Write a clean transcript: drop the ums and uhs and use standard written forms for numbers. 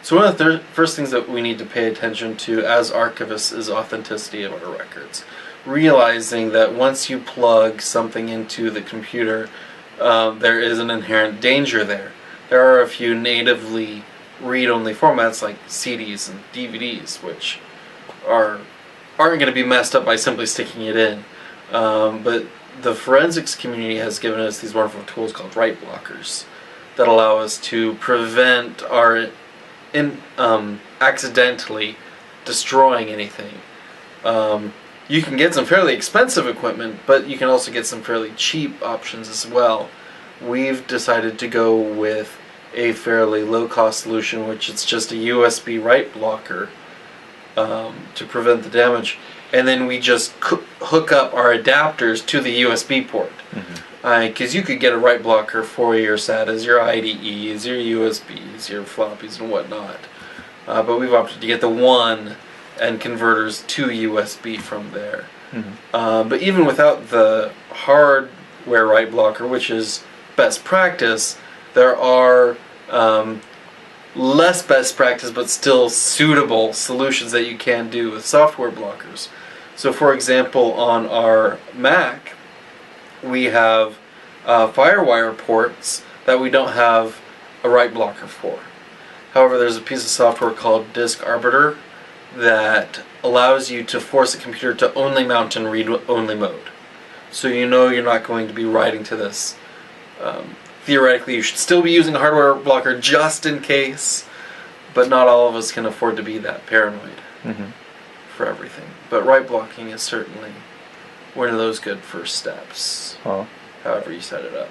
So one of the first things that we need to pay attention to as archivists is authenticity of our records. Realizing that once you plug something into the computer, there is an inherent danger there. There are a few natively read-only formats like CDs and DVDs, which aren't going to be messed up by simply sticking it in. But the forensics community has given us these wonderful tools called write blockers that allow us to prevent our accidentally destroying anything. You can get some fairly expensive equipment, but you can also get some fairly cheap options as well. We've decided to go with a fairly low-cost solution, which is just a USB write blocker to prevent the damage, and then we just hook up our adapters to the USB port. Because you could get a write blocker for your SATAs, your IDEs, your USBs, your floppies, and whatnot. But we've opted to get the one and converters to USB from there. But even without the hardware write blocker, which is best practice, there are less best practice but still suitable solutions that you can do with software blockers. So for example, on our Mac, we have FireWire ports that we don't have a write blocker for. However, there's a piece of software called Disk Arbiter that allows you to force a computer to only mount in read-only mode. So you know you're not going to be writing to this. Theoretically, you should still be using a hardware blocker just in case, but not all of us can afford to be that paranoid for everything. But write blocking is certainly one of those good first steps, however you set it up.